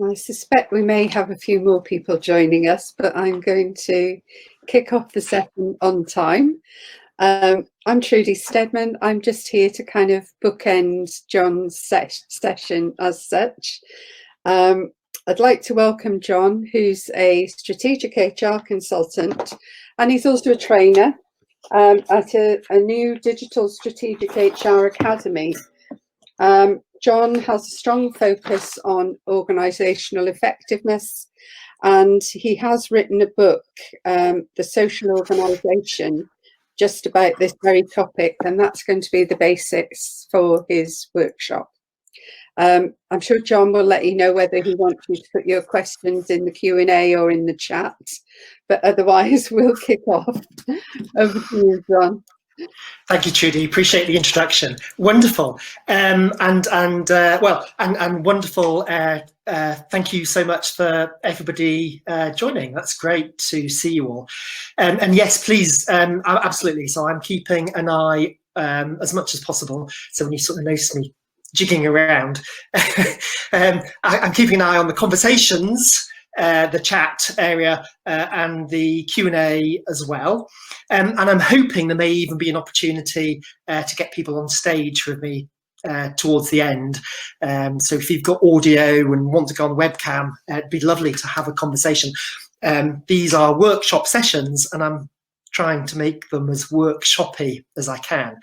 I suspect we may have a few more people joining us, but I'm going to kick off the session on time. I'm Trudy Stedman. I'm just here to kind of bookend Jon's session as such. I'd like to welcome Jon, who's a strategic HR consultant, and he's also a trainer at a new digital strategic HR academy. Jon has a strong focus on organisational effectiveness, and he has written a book, The Social Organisation, just about this very topic, and that's going to be the basics for his workshop. I'm sure Jon will let you know whether he wants you to put your questions in the Q&A or in the chat, but otherwise we'll kick off. Over to you, Jon. Thank you, Trudy. Appreciate the introduction. Wonderful, and wonderful. Thank you so much for everybody joining. That's great to see you all. And yes, please, absolutely. So I'm keeping an eye as much as possible. So when you sort of notice me jigging around, I'm keeping an eye on the conversations, the chat area, and the Q&A as well. And I'm hoping there may even be an opportunity to get people on stage with me towards the end. So if you've got audio and want to go on the webcam, it'd be lovely to have a conversation. These are workshop sessions, and I'm trying to make them as workshoppy as I can.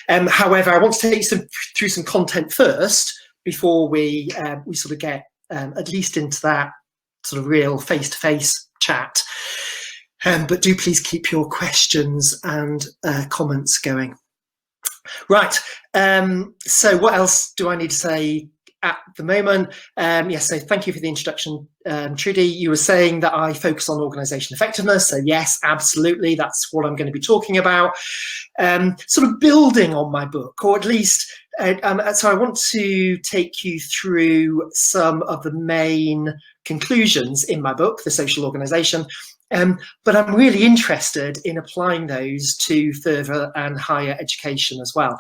However, I want to take you through some content first before we sort of get at least into that sort of real face-to-face chat. But do please keep your questions and comments going. Right, so what else do I need to say at the moment? Yes, so thank you for the introduction, Trudy. You were saying that I focus on organisation effectiveness, so yes, absolutely, that's what I'm going to be talking about. Sort of building on my book, or at least, so I want to take you through some of the main conclusions in my book, The Social Organisation, but I'm really interested in applying those to further and higher education as well.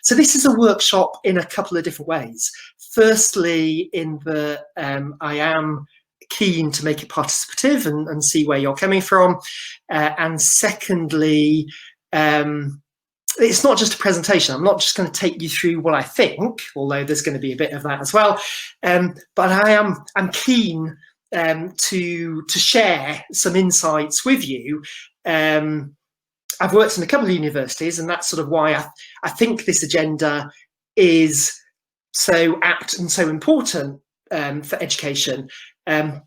So this is a workshop in a couple of different ways. Firstly, in the I am keen to make it participative and see where you're coming from. And secondly, it's not just a presentation. I'm not just going to take you through what I think, although there's going to be a bit of that as well. But I'm keen to share some insights with you. I've worked in a couple of universities, and that's sort of why I think this agenda is so apt and so important for education. But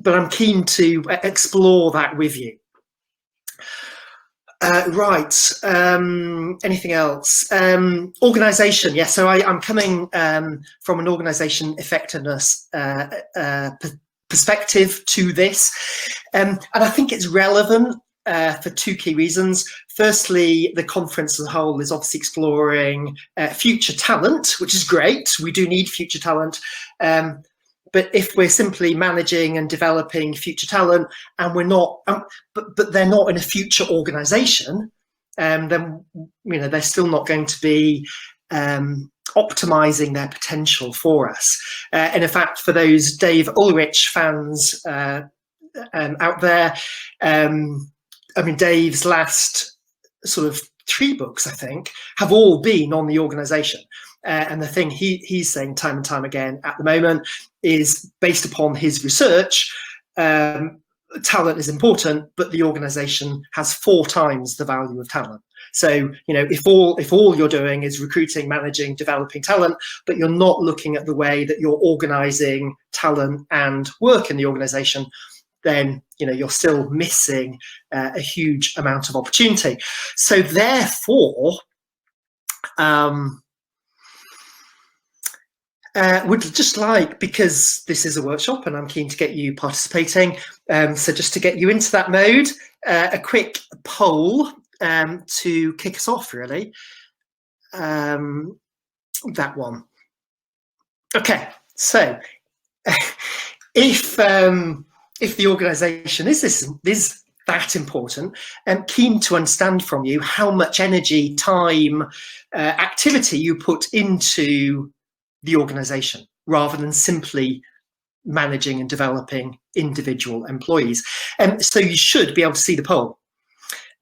I'm keen to explore that with you. Right, anything else? Organisation, yeah, so I'm coming from an organisation effectiveness perspective to this, and I think it's relevant for two key reasons. Firstly, the conference as a whole is obviously exploring future talent, which is great. We do need future talent, but if we're simply managing and developing future talent, and we're not, but they're not in a future organisation, then they're still not going to be optimizing their potential for us. And in fact, for those Dave Ulrich fans out there, I mean, Dave's last sort of 3 books, I think, have all been on the organisation. And the thing he's saying time and time again at the moment is, based upon his research, talent is important, but the organisation has 4 times the value of talent. So, if all you're doing is recruiting, managing, developing talent, but you're not looking at the way that you're organising talent and work in the organisation, then you're still missing a huge amount of opportunity. So therefore, would just like, because this is a workshop and I'm keen to get you participating, so just to get you into that mode, a quick poll to kick us off, really. That one. Okay, so if the organisation is that important, I'm keen to understand from you how much energy, time, activity you put into the organisation, rather than simply managing and developing individual employees. So you should be able to see the poll.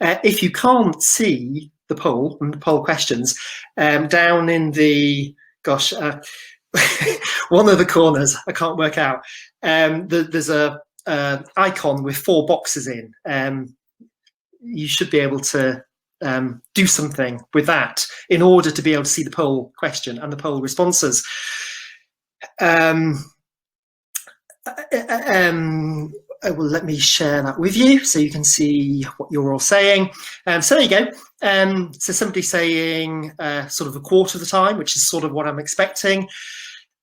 If you can't see the poll and the poll questions, down in the, gosh, one of the corners, I can't work out, there's a icon with 4 boxes in. You should be able to do something with that in order to be able to see the poll question and the poll responses. Well, let me share that with you so you can see what you're all saying. So there you go. So somebody saying sort of a quarter of the time, which is sort of what I'm expecting.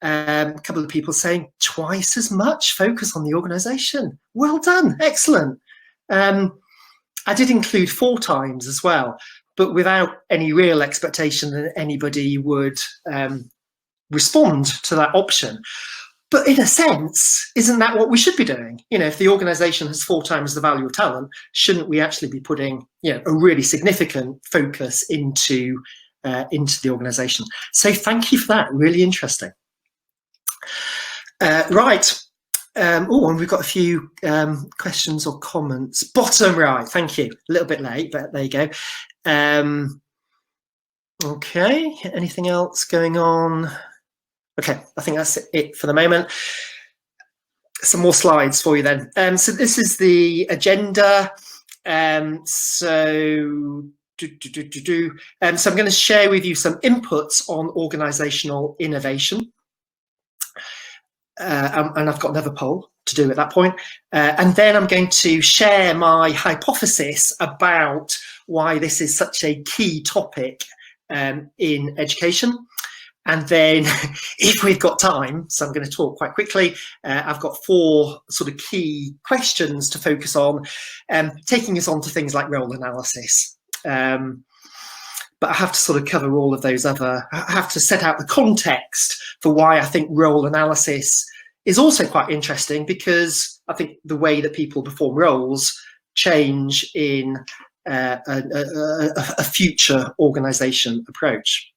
A couple of people saying twice as much, focus on the organisation. Well done, excellent. I did include 4 times as well, but without any real expectation that anybody would respond to that option. But in a sense, isn't that what we should be doing? You know, if the organisation has 4 times the value of talent, shouldn't we actually be putting, you know, a really significant focus into the organisation? So thank you for that. Really interesting. Right. Oh, and we've got a few questions or comments. Bottom right. Thank you. A little bit late, but there you go. Okay. Anything else going on? Okay, I think that's it for the moment. Some more slides for you then. So this is the agenda. So I'm going to share with you some inputs on organisational innovation. And I've got another poll to do at that point. And then I'm going to share my hypothesis about why this is such a key topic in education. And then if we've got time, so I'm going to talk quite quickly, I've got 4 sort of key questions to focus on, taking us on to things like role analysis. But I have to sort of cover all of those I have to set out the context for why I think role analysis is also quite interesting, because I think the way that people perform roles change in a future organisation approach.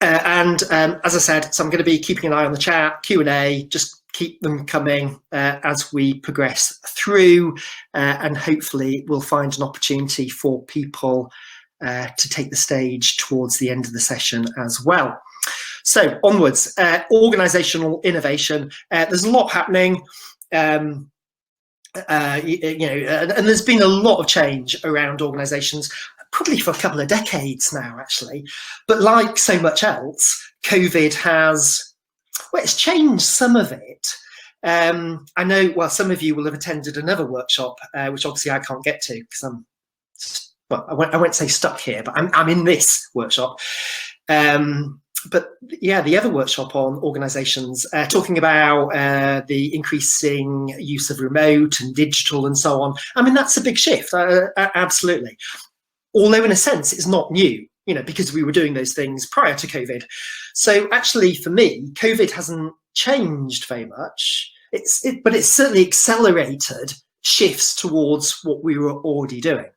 And as I said, so I'm going to be keeping an eye on the chat, Q&A, just keep them coming as we progress through, and hopefully we'll find an opportunity for people to take the stage towards the end of the session as well. So onwards, organisational innovation. There's a lot happening, you know, and there's been a lot of change around organisations, probably for a couple of decades now, actually. But like so much else, COVID has, well, it's changed some of it. I know, well, some of you will have attended another workshop, which obviously I can't get to because I'm, well, I won't say stuck here, but I'm in this workshop. But yeah, the other workshop on organisations, talking about the increasing use of remote and digital and so on. I mean, that's a big shift, absolutely. Although in a sense, it's not new, you know, because we were doing those things prior to COVID. So actually, for me, COVID hasn't changed very much. But it's certainly accelerated shifts towards what we were already doing.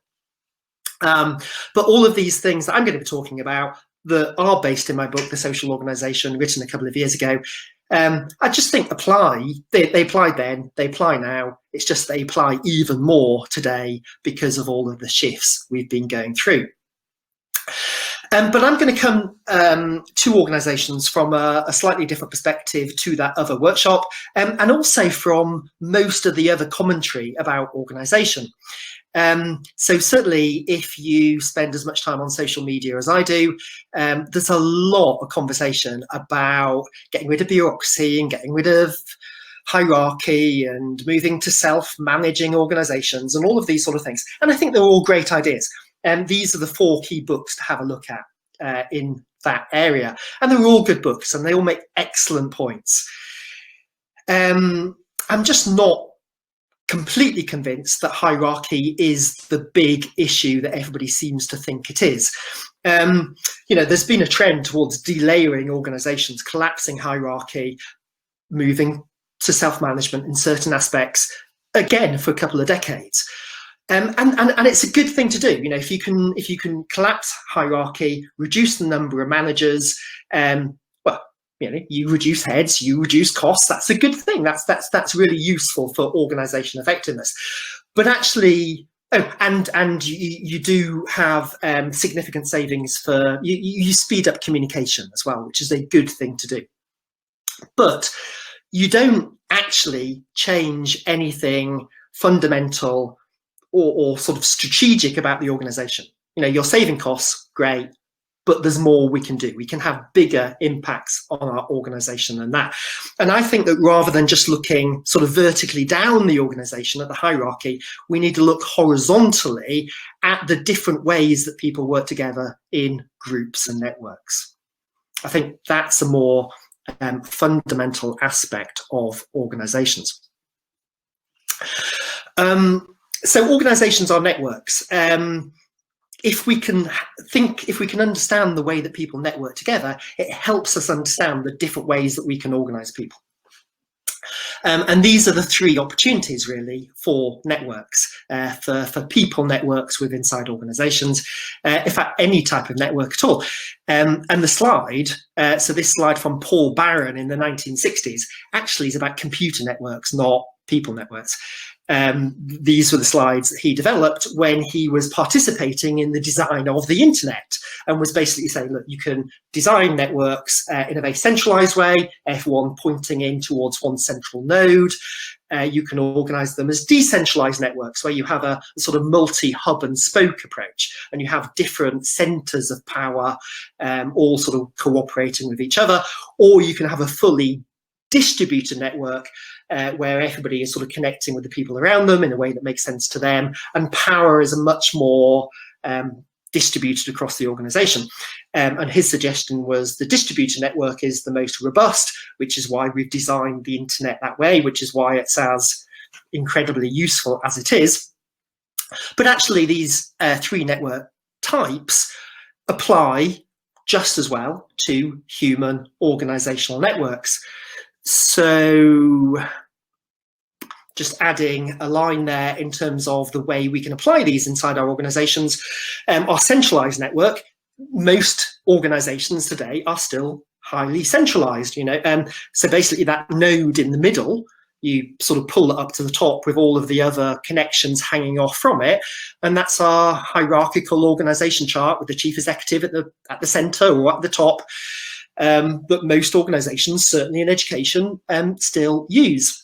But all of these things that I'm going to be talking about that are based in my book, The Social Organisation, written a couple of years ago, I just think apply. They applied then, they apply now. It's just they apply even more today because of all of the shifts we've been going through. But I'm going to come to organisations from a slightly different perspective to that other workshop, and also from most of the other commentary about organisation. So certainly if you spend as much time on social media as I do, there's a lot of conversation about getting rid of bureaucracy and getting rid of hierarchy and moving to self-managing organisations and all of these sort of things. And I think they're all great ideas. And these are the 4 key books to have a look at in that area. And they're all good books and they all make excellent points. I'm just not completely convinced that hierarchy is the big issue that everybody seems to think it is. You know, there's been a trend towards delayering organisations, collapsing hierarchy, moving to self-management in certain aspects, again, for a couple of decades. And it's a good thing to do. You know, if you can collapse hierarchy, reduce the number of managers, well, you reduce heads, you reduce costs. That's a good thing. That's really useful for organisation effectiveness. But actually, and you do have significant savings for you speed up communication as well, which is a good thing to do. But you don't actually change anything fundamental or sort of strategic about the organisation. You're saving costs, great, but there's more we can do. We can have bigger impacts on our organisation than that. And I think that rather than just looking sort of vertically down the organisation at the hierarchy, we need to look horizontally at the different ways that people work together in groups and networks. I think that's a more fundamental aspect of organisations. So organisations are networks. If we can understand the way that people network together, it helps us understand the different ways that we can organise people. And these are the three opportunities really for networks, for people networks with inside organisations, in fact any type of network at all. And the slide, so this slide from Paul Barron in the 1960s, actually is about computer networks, not people networks. These were the slides that he developed when he was participating in the design of the internet, and was basically saying, look, you can design networks in a very centralized way, everyone pointing in towards one central node. You can organize them as decentralized networks where you have a sort of multi-hub and spoke approach, and you have different centers of power all sort of cooperating with each other. Or you can have a fully distributed network where everybody is sort of connecting with the people around them in a way that makes sense to them, and power is a much more distributed across the organization. And his suggestion was the distributed network is the most robust, which is why we've designed the internet that way, which is why it's as incredibly useful as it is. But actually these three network types apply just as well to human organizational networks. So just adding a line there in terms of the way we can apply these inside our organizations. Our centralized network, most organizations today are still highly centralized, so basically that node in the middle, you sort of pull it up to the top with all of the other connections hanging off from it, and that's our hierarchical organization chart with the chief executive at the center or at the top. But most organizations, certainly in education, still use.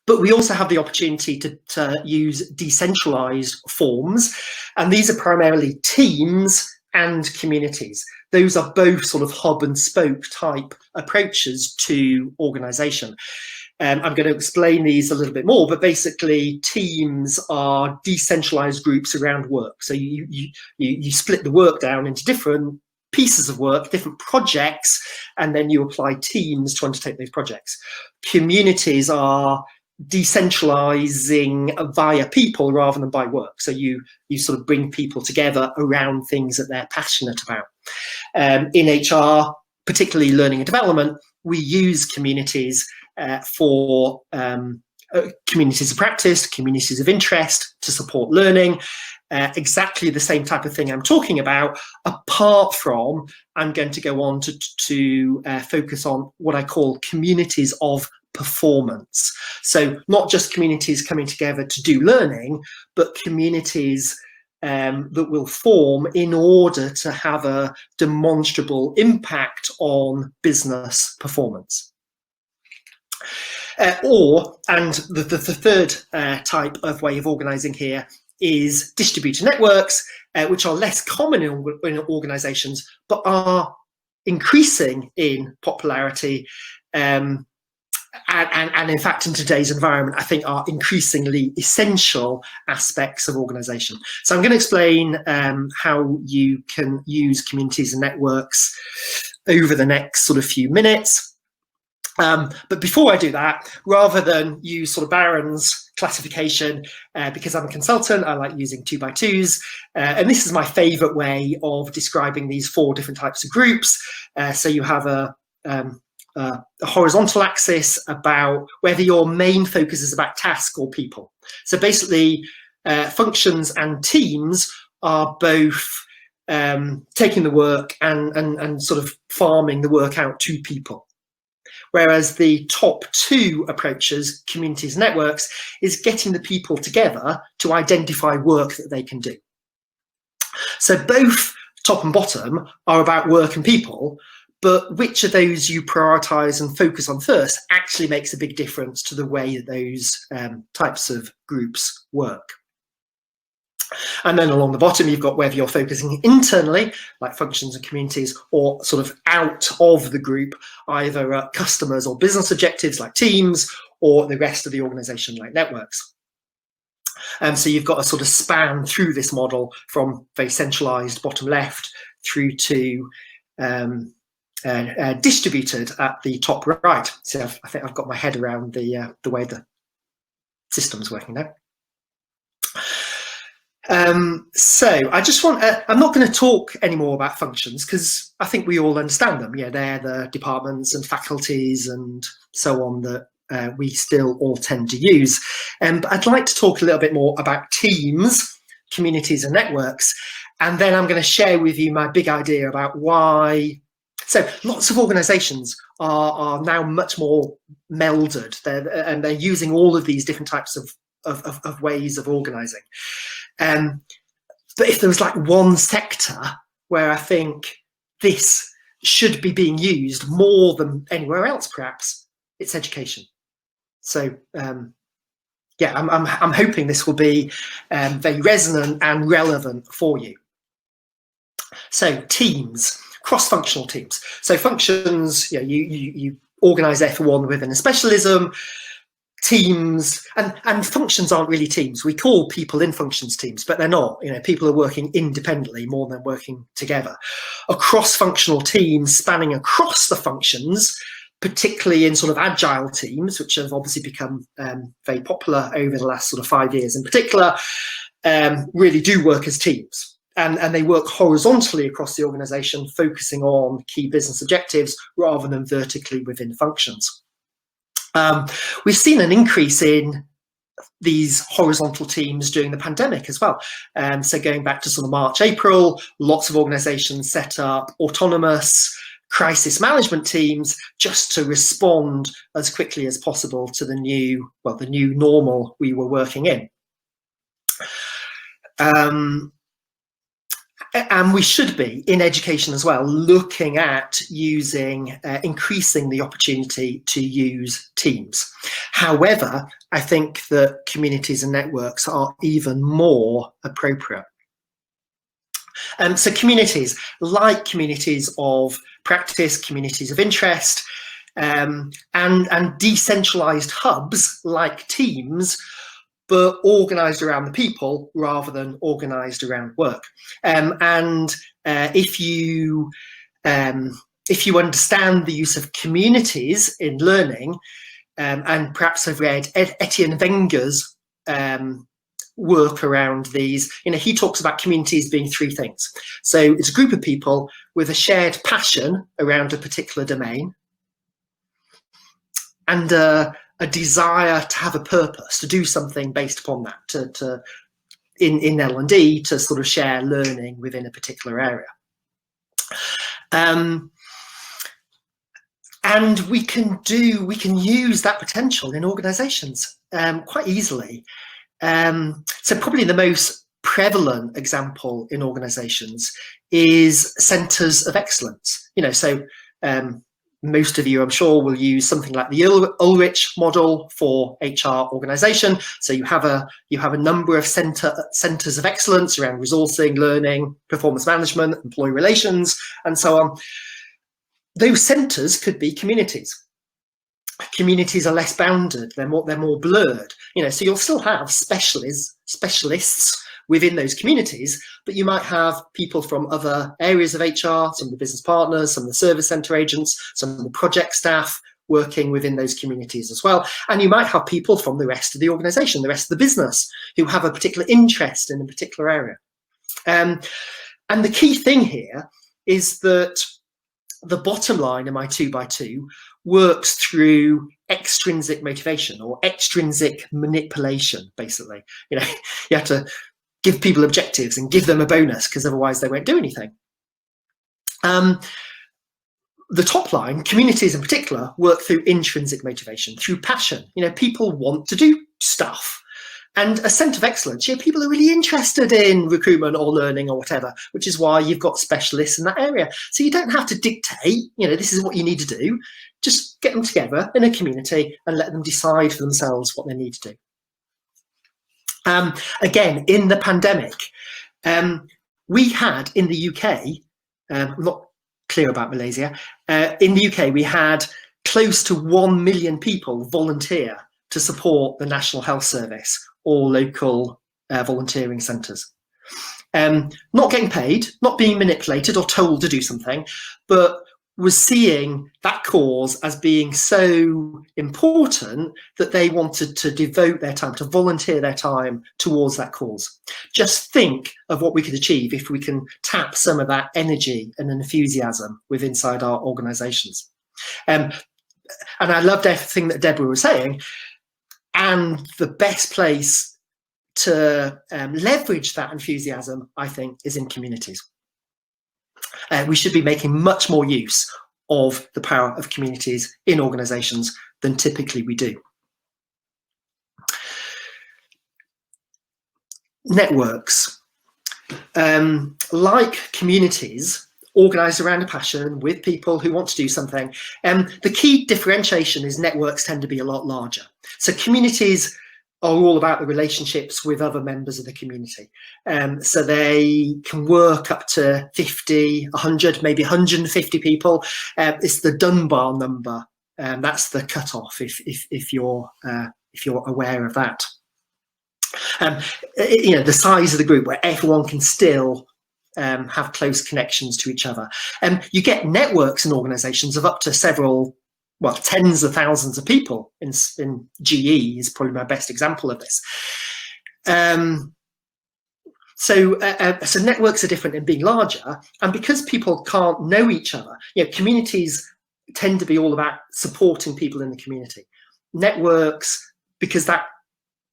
But we also have the opportunity to use decentralized forms, and these are primarily teams and communities. Those are both sort of hub and spoke type approaches to organization. I'm going to explain these a little bit more, but basically teams are decentralized groups around work. So you split the work down into different pieces of work, different projects, and then you apply teams to undertake those projects. Communities are decentralizing via people rather than by work. So you sort of bring people together around things that they're passionate about. In HR, particularly learning and development, we use communities for communities of practice, communities of interest to support learning. Exactly the same type of thing I'm talking about, apart from I'm going to go on to focus on what I call communities of performance. So not just communities coming together to do learning, but communities that will form in order to have a demonstrable impact on business performance. And the third type of way of organizing here is distributed networks, which are less common in organizations, but are increasing in popularity. And in fact, in today's environment, I think are increasingly essential aspects of organization. So I'm going to explain how you can use communities and networks over the next sort of few minutes. But before I do that, rather than use sort of Barron's classification, because I'm a consultant, I like using 2x2s. And this is my favorite way of describing these four different types of groups. So you have a horizontal axis about whether your main focus is about task or people. So basically, functions and teams are both taking the work and sort of farming the work out to people. Whereas the top two approaches, communities and networks, is getting the people together to identify work that they can do. So both top and bottom are about work and people, but which of those you prioritize and focus on first actually makes a big difference to the way that those types of groups work. And then along the bottom, you've got whether you're focusing internally, like functions and communities, or sort of out of the group, either at customers or business objectives like teams, or the rest of the organization like networks. So you've got a sort of span through this model from very centralized bottom left through to distributed at the top right. So I think I've got my head around the way the system's working now. So I just want, I'm not going to talk anymore about functions because I think we all understand them. Yeah, they're the departments and faculties and so on that we still all tend to use. But I'd like to talk a little bit more about teams, communities and networks. And then I'm going to share with you my big idea about why. So lots of organizations are now much more melded, and they're using all of these different types of ways of organizing. But if there was like one sector where I think this should be being used more than anywhere else, perhaps it's education. So yeah, I'm hoping this will be very resonant and relevant for you. So teams, cross-functional teams. So functions, you know, you organise everyone within a specialism. Teams and functions aren't really teams. We call people in functions teams, but they're not. You know, people are working independently more than working together. A cross-functional team spanning across the functions, particularly in sort of agile teams, which have obviously become very popular over the last sort of 5 years in particular, really do work as teams. And they work horizontally across the organisation, focusing on key business objectives rather than vertically within functions. We've seen an increase in these horizontal teams during the pandemic as well. So going back to sort of March, April, lots of organisations set up autonomous crisis management teams just to respond as quickly as possible to the new normal we were working in. And we should be, in education as well, looking at using, increasing the opportunity to use teams. However, I think that communities and networks are even more appropriate. So communities, like communities of practice, communities of interest, and decentralized hubs like teams, but organised around the people rather than organised around work. If you understand the use of communities in learning, and perhaps have read Etienne Wenger's work around these, you know, he talks about communities being three things. So it's a group of people with a shared passion around a particular domain, and a desire to have a purpose, to do something based upon that, in L&D, to sort of share learning within a particular area. And we can use that potential in organizations quite easily. So probably the most prevalent example in organizations is centers of excellence. You know, so most of you, I'm sure, will use something like the Ulrich model for HR organization. So you have a number of centers of excellence around resourcing, learning, performance management, employee relations, and so on. Those centers could be communities. Communities are less bounded; they're more blurred. You know, so you'll still have specialists within those communities, but you might have people from other areas of HR, some of the business partners, some of the service centre agents, some of the project staff working within those communities as well. And you might have people from the rest of the organisation, the rest of the business, who have a particular interest in a particular area. And the key thing here is that the bottom line in my 2x2 works through extrinsic motivation or extrinsic manipulation, basically. You know, you have to give people objectives and give them a bonus, because otherwise they won't do anything. The top line, communities in particular, work through intrinsic motivation, through passion. People want to do stuff. And a centre of excellence, people are really interested in recruitment or learning or whatever, which is why you've got specialists in that area. So you don't have to dictate, this is what you need to do. Just get them together in a community and let them decide for themselves what they need to do. Again, in the pandemic, we had in the UK, I'm not clear about Malaysia, in the UK we had close to 1 million people volunteer to support the National Health Service or local volunteering centres. Not getting paid, not being manipulated or told to do something, but was seeing that cause as being so important that they wanted to devote their time, to volunteer their time towards that cause. Just think of what we could achieve if we can tap some of that energy and enthusiasm within inside our organisations. And I loved everything that Deborah was saying. And the best place to leverage that enthusiasm, I think, is in communities. We should be making much more use of the power of communities in organisations than typically we do. Networks, like communities, organised around a passion with people who want to do something. The key differentiation is networks tend to be a lot larger. So communities are all about the relationships with other members of the community. So they can work up to 50, 100, maybe 150 people. It's the Dunbar number. That's the cutoff if you're aware of that. The size of the group where everyone can still have close connections to each other. You get networks and organisations of up to several, tens of thousands of people. In GE is probably my best example of this. So networks are different in being larger, and because people can't know each other, communities tend to be all about supporting people in the community. Networks, because that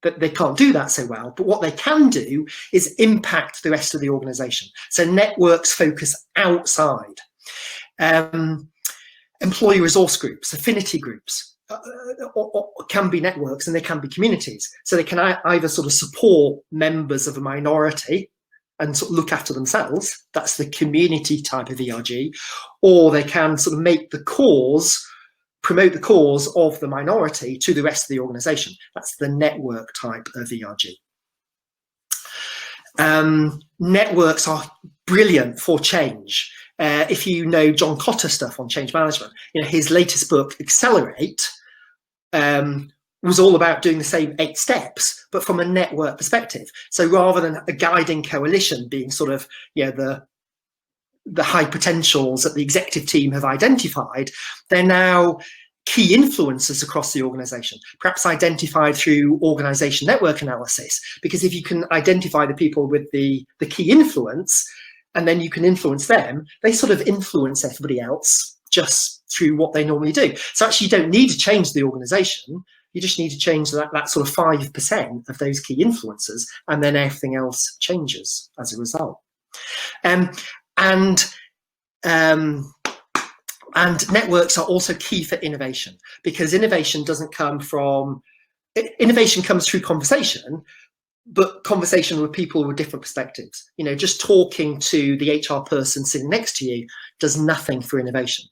they can't do that so well, but what they can do is impact the rest of the organisation. So networks focus outside. Employee resource groups, affinity groups, or can be networks, and they can be communities. So they can either sort of support members of a minority and sort of look after themselves. That's the community type of ERG, or they can sort of make the cause, promote the cause of the minority to the rest of the organisation. That's the network type of ERG. Networks are brilliant for change. If you know John Cotter stuff on change management, his latest book, Accelerate, was all about doing the same 8 steps, but from a network perspective. So rather than a guiding coalition being sort of, the high potentials that the executive team have identified, they're now key influencers across the organisation, perhaps identified through organisation network analysis, because if you can identify the people with the key influence, and then you can influence them, they sort of influence everybody else just through what they normally do. So actually you don't need to change the organisation, you just need to change that sort of 5% of those key influencers, and then everything else changes as a result. And networks are also key for innovation, because innovation comes through conversation, but conversation with people with different perspectives. Just talking to the HR person sitting next to you does nothing for innovation.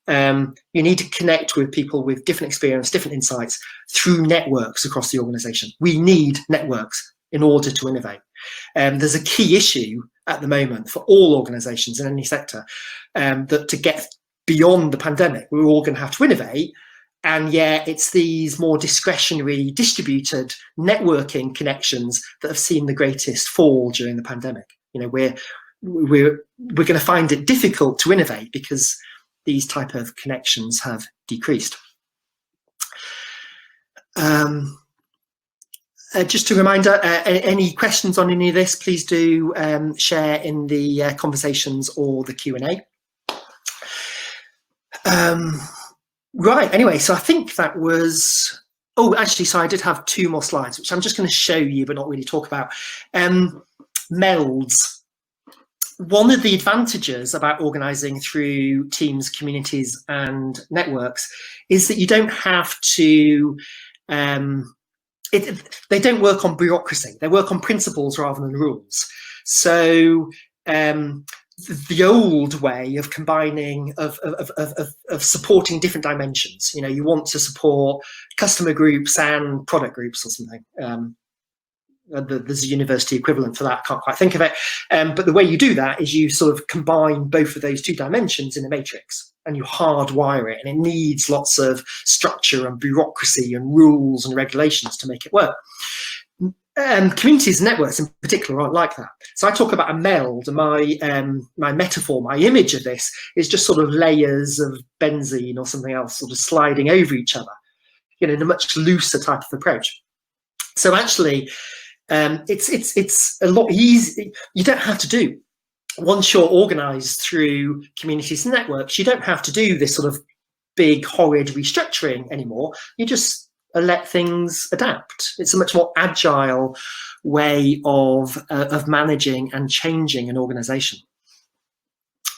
You need to connect with people with different experience, different insights through networks across the organisation. We need networks in order to innovate. There's a key issue at the moment for all organisations in any sector, that to get beyond the pandemic, we're all going to have to innovate. And yet it's these more discretionary, distributed networking connections that have seen the greatest fall during the pandemic. We're going to find it difficult to innovate because these type of connections have decreased. Just a reminder, any questions on any of this, please do share in the conversations or the Q&A. Right, anyway, so I think that was Oh, actually, so I did have 2 more slides, which I'm just going to show you, but not really talk about. Melds. One of the advantages about organising through teams, communities, and networks is that you don't have to. They don't work on bureaucracy. They work on principles rather than rules. So the old way of combining of supporting different dimensions. You know, you want to support customer groups and product groups or something. There's a university equivalent for that. I can't quite think of it. But the way you do that is you sort of combine both of those 2 dimensions in a matrix, and you hardwire it, and it needs lots of structure and bureaucracy and rules and regulations to make it work. Communities and networks in particular aren't like that. So I talk about a meld, and my metaphor, my image of this is just sort of layers of benzene or something else sort of sliding over each other, you know, in a much looser type of approach. So actually, it's a lot easier. You don't have to do, once you're organised through communities and networks, you don't have to do this sort of big horrid restructuring anymore. You just let things adapt. It's a much more agile way of managing and changing an organisation.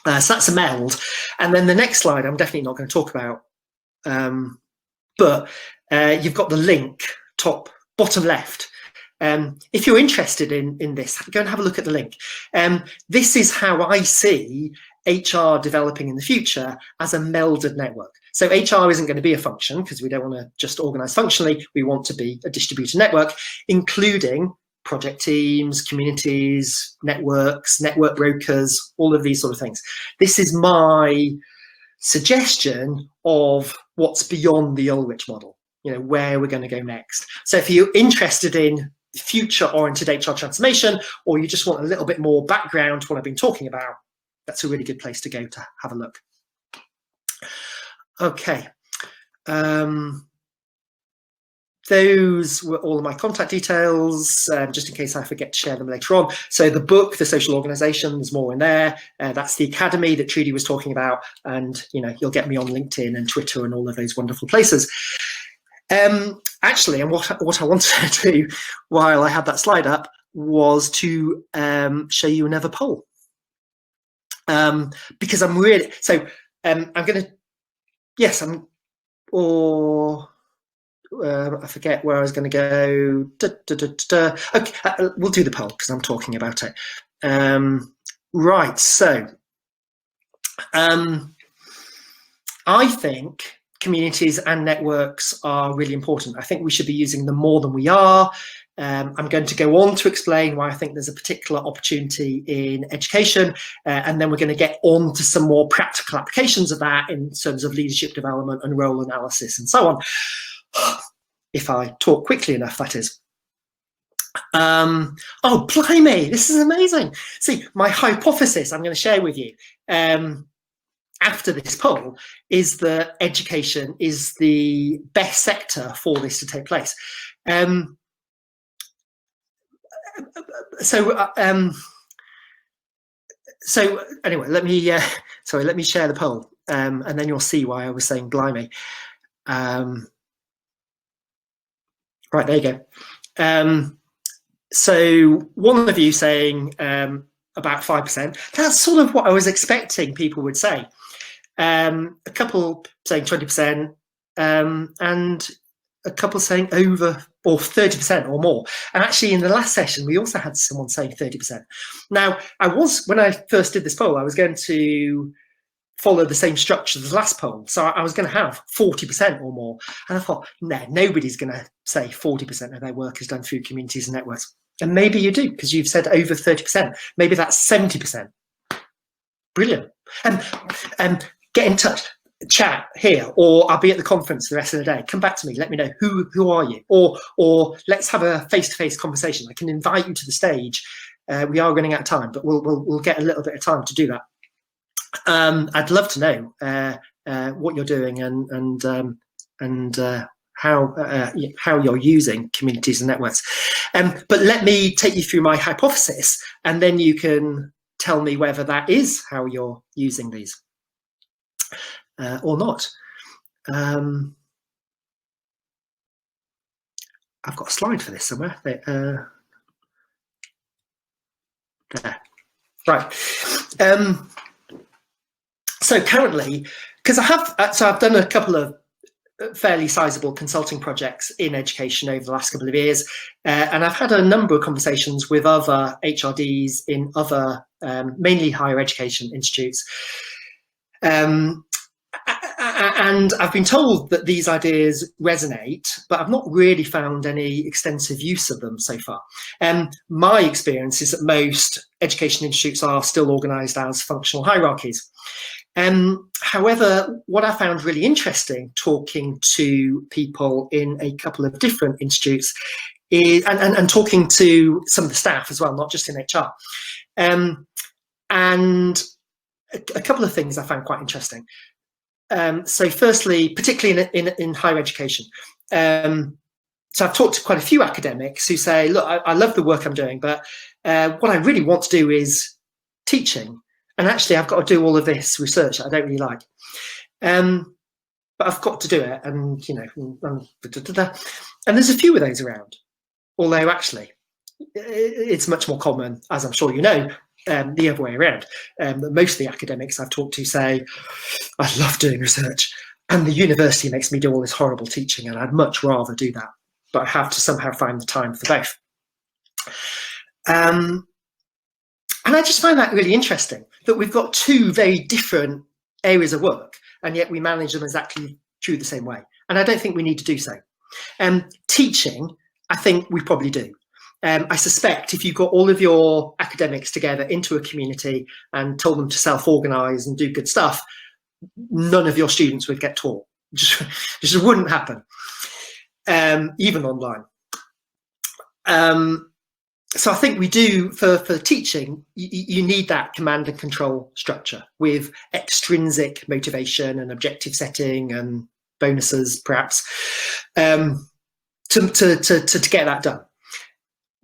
So that's a meld. And then the next slide I'm definitely not going to talk about, but you've got the link bottom left. If you're interested in this, go and have a look at the link. This is how I see HR developing in the future as a melded network. So HR isn't going to be a function, because we don't want to just organise functionally. We want to be a distributed network, including project teams, communities, networks, network brokers, all of these sort of things. This is my suggestion of what's beyond the Ulrich model, you know, where we're going to go next. So if you're interested in future-oriented HR transformation, or you just want a little bit more background to what I've been talking about, that's a really good place to go to have a look. Okay. Those were all of my contact details, just in case I forget to share them later on. So the book, The Social Organisation, there's more in there. That's the academy that Trudy was talking about. And, you know, you'll get me on LinkedIn and Twitter and all of those wonderful places. Actually, and what I wanted to do while I had that slide up was to show you another poll. Because I'm really, so I'm going to, yes, I forget where I was going to go. Okay, we'll do the poll because I'm talking about it. Right, so I think communities and networks are really important. I think we should be using them more than we are. I'm going to go on to explain why I think there's a particular opportunity in education, and then we're going to get on to some more practical applications of that in terms of leadership development and role analysis and so on. If I talk quickly enough, that is. Oh, blimey, this is amazing. See, my hypothesis I'm going to share with you after this poll is that education is the best sector for this to take place. So anyway, let me share the poll, and then you'll see why I was saying blimey. Right, there you go. So one of you saying about 5%. That's sort of what I was expecting people would say. A couple saying 20%, and a couple saying over or 30% or more. And actually in the last session, we also had someone saying 30%. Now, when I first did this poll, I was going to follow the same structure as the last poll. So I was going to have 40% or more. And I thought, no, nobody's going to say 40% of their work is done through communities and networks. And maybe you do, because you've said over 30%. Maybe that's 70%. Brilliant. And get in touch, chat here, or I'll be at the conference the rest of the day. Come back to me, let me know who are you, or let's have a face-to-face conversation. I can invite you to the stage. We are running out of time, but we'll get a little bit of time to do that. I'd love to know what you're doing and how you're using communities and networks. But let me take you through my hypothesis, and then you can tell me whether that is how you're using these or not. I've got a slide for this somewhere. There. Right. So currently, because I've done a couple of fairly sizable consulting projects in education over the last couple of years, and I've had a number of conversations with other HRDs in other mainly higher education institutes. And I've been told that these ideas resonate, but I've not really found any extensive use of them so far. My experience is that most education institutes are still organised as functional hierarchies. However, what I found really interesting talking to people in a couple of different institutes is, and talking to some of the staff as well, not just in HR, and a couple of things I found quite interesting. So firstly, particularly in higher education, so I've talked to quite a few academics who say, look, I love the work I'm doing, but what I really want to do is teaching. And actually, I've got to do all of this research that I don't really like. But I've got to do it. And, you know, and there's a few of those around. Although actually, it's much more common, as I'm sure you know, the other way around. Most of the academics I've talked to say, I love doing research and the university makes me do all this horrible teaching and I'd much rather do that, but I have to somehow find the time for both. And I just find that really interesting, that we've got two very different areas of work and yet we manage them exactly through the same way. And I don't think we need to do so. Teaching, I think we probably do. I suspect if you got all of your academics together into a community and told them to self-organise and do good stuff, none of your students would get taught. Just wouldn't happen, even online. So I think we do, for teaching, you need that command and control structure with extrinsic motivation and objective setting and bonuses, perhaps, to get that done.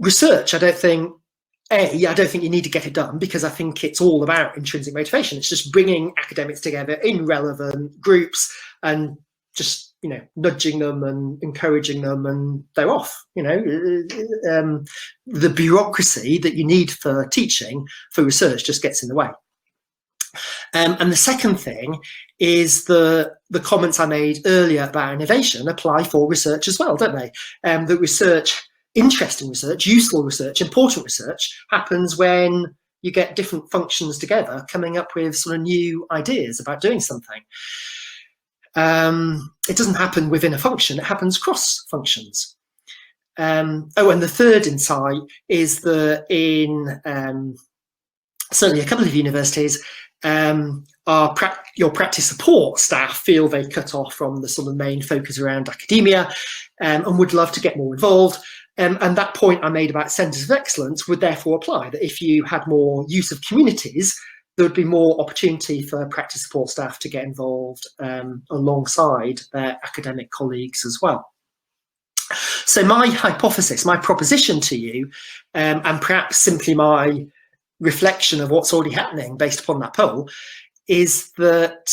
Research, I don't think you need to get it done because I think it's all about intrinsic motivation. It's just bringing academics together in relevant groups and just, you know, nudging them and encouraging them, and they're off. You know, the bureaucracy that you need for teaching, for research, just gets in the way. And the second thing is the comments I made earlier about innovation apply for research as well, don't they? That research, interesting research, useful research, important research happens when you get different functions together coming up with sort of new ideas about doing something. It doesn't happen within a function, it happens cross functions. And the third insight is that in certainly a couple of universities, your practice support staff feel they cut off from the sort of main focus around academia, and would love to get more involved. And that point I made about centres of excellence would therefore apply, that if you had more use of communities, there would be more opportunity for practice support staff to get involved alongside their academic colleagues as well. So my hypothesis, my proposition to you, and perhaps simply my reflection of what's already happening based upon that poll, is that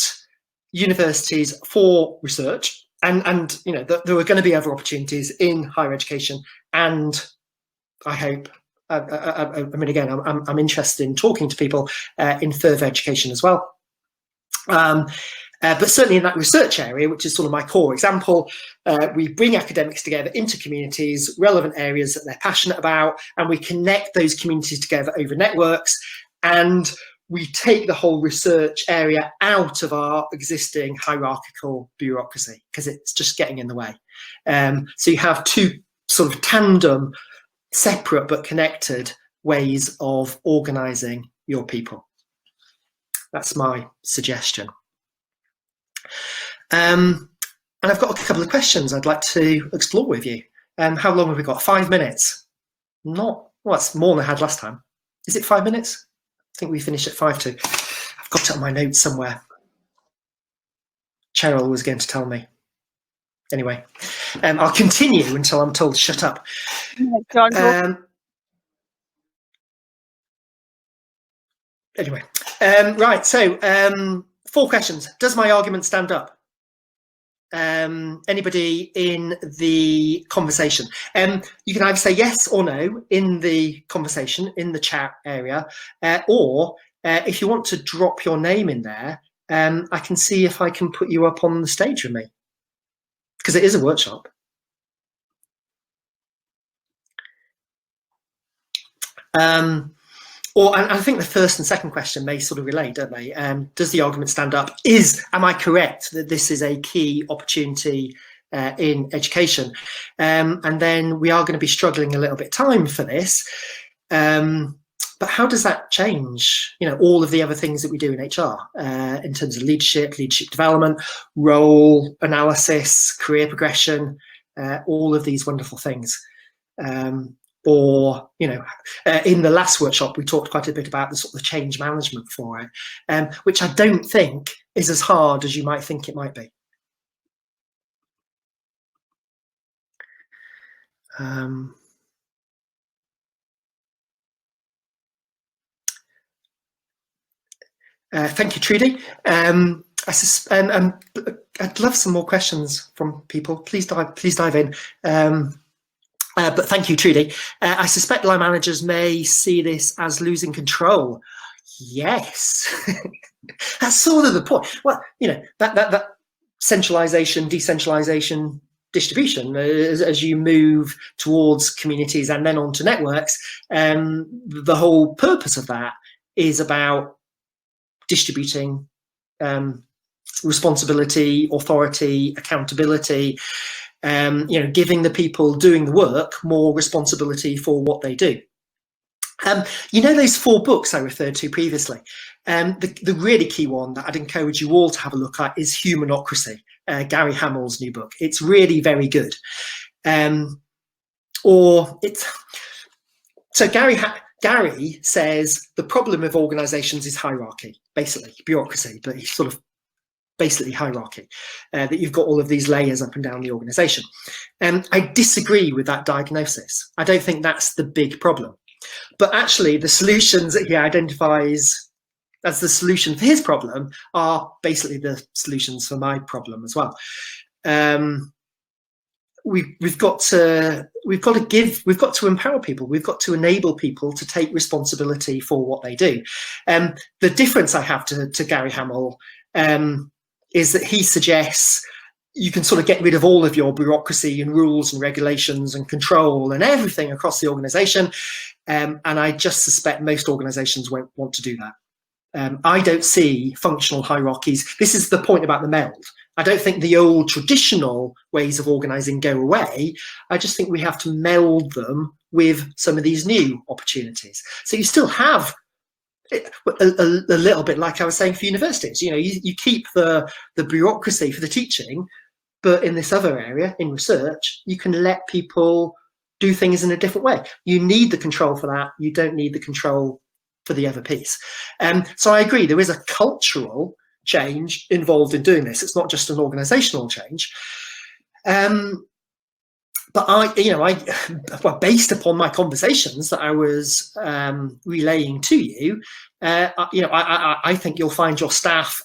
universities for research, and you know, there are going to be other opportunities in higher education, and I hope, I mean, again, I'm interested in talking to people in further education as well. But certainly in that research area, which is sort of my core example, we bring academics together into communities, relevant areas that they're passionate about, and we connect those communities together over networks, and we take the whole research area out of our existing hierarchical bureaucracy because it's just getting in the way. So you have two sort of tandem, separate but connected ways of organising your people. That's my suggestion. And I've got a couple of questions I'd like to explore with you. How long have we got? 5 minutes? Not, well, that's more than I had last time. Is it 5 minutes? I think we finished at 5 to. I've got it on my notes somewhere. Cheryl was going to tell me. Anyway, I'll continue until I'm told to shut up. Anyway, right, so 4 questions. Does my argument stand up? anybody in the conversation. You can either say yes or no in the conversation, in the chat area, or if you want to drop your name in there, I can see if I can put you up on the stage with me, because it is a workshop. And I think the first and second question may sort of relate, don't they? Does the argument stand up? Am I correct that this is a key opportunity in education? And then we are going to be struggling a little bit time for this. But how does that change, all of the other things that we do in HR in terms of leadership development, role analysis, career progression, all of these wonderful things. Or, in the last workshop, we talked quite a bit about the sort of change management for it, which I don't think is as hard as you might think it might be. Thank you, Trudy. I'd love some more questions from people. Please dive in. But thank you, Trudy. I suspect line managers may see this as losing control. Yes, that's sort of the point. Well, that centralization, decentralization, distribution, as you move towards communities and then onto networks, the whole purpose of that is about distributing responsibility, authority, accountability, giving the people doing the work more responsibility for what they do. Those 4 books I referred to previously, the really key one that I'd encourage you all to have a look at is Humanocracy, Gary Hamel's new book. It's really very good. So Gary says the problem of organizations is hierarchy, basically bureaucracy, but he's sort of basically hierarchy, that you've got all of these layers up and down the organization. I disagree with that diagnosis. I don't think that's the big problem. But actually, the solutions that he identifies as the solution for his problem are basically the solutions for my problem as well. We've got to empower people. We've got to enable people to take responsibility for what they do. The difference I have to Gary Hamel is that he suggests you can sort of get rid of all of your bureaucracy and rules and regulations and control and everything across the organization. And I just suspect most organizations won't want to do that. I don't see functional hierarchies. This is the point about the Meld. I don't think the old traditional ways of organizing go away. I just think we have to meld them with some of these new opportunities. So you still have a little bit like I was saying for universities. You keep the bureaucracy for the teaching, but in this other area, in research, you can let people do things in a different way. You need the control for that. You don't need the control for the other piece. So I agree, there is a cultural change involved in doing this. It's not just an organizational change. But based upon my conversations that I was relaying to you, I think you'll find your staff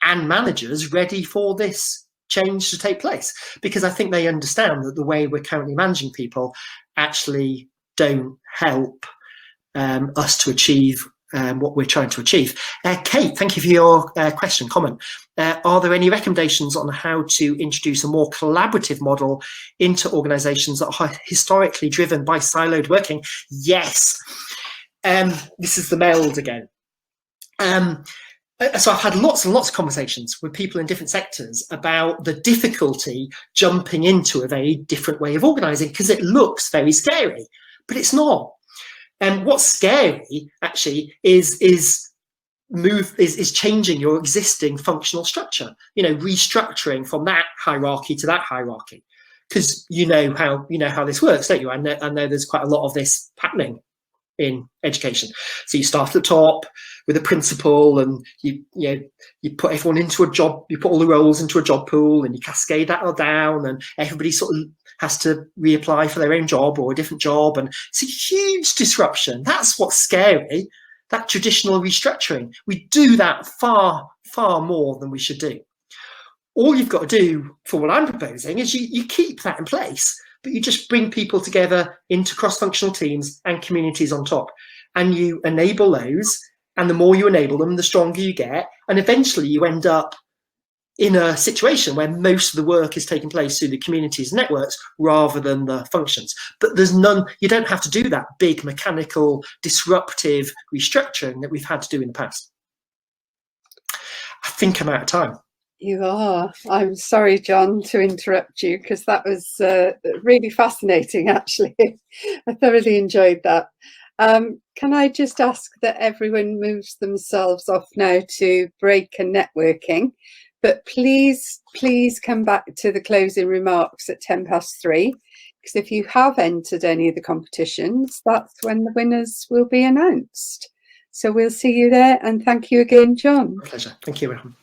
and managers ready for this change to take place, because I think they understand that the way we're currently managing people actually don't help us to achieve what we're trying to achieve. Kate, thank you for your comment. Are there any recommendations on how to introduce a more collaborative model into organizations that are historically driven by siloed working? Yes. This is the Meld again. So I've had lots and lots of conversations with people in different sectors about the difficulty jumping into a very different way of organizing, because it looks very scary, but it's not. And what's scary actually is changing your existing functional structure, restructuring from that hierarchy to that hierarchy, because you know how this works, don't you? I know there's quite a lot of this happening in education. So you start at the top with a principal, and you put everyone into a job, you put all the roles into a job pool, and you cascade that all down, and everybody sort of has to reapply for their own job or a different job, and it's a huge disruption. That's what's scary, that traditional restructuring. We do that far, far more than we should do. all you've got to do for what I'm proposing is you keep that in place, but you just bring people together into cross-functional teams and communities on top, and you enable those, and the more you enable them, the stronger you get, and eventually you end up in a situation where most of the work is taking place through the communities and networks rather than the functions. But there's none, you don't have to do that big mechanical disruptive restructuring that we've had to do in the past. I think I'm out of time. You are. I'm sorry, John, to interrupt you, because that was really fascinating, actually. I thoroughly enjoyed that. Can I just ask that everyone moves themselves off now to break and networking? But please come back to the closing remarks at 3:10, because if you have entered any of the competitions, that's when the winners will be announced. So we'll see you there, and thank you again, John. My pleasure. Thank you, everyone.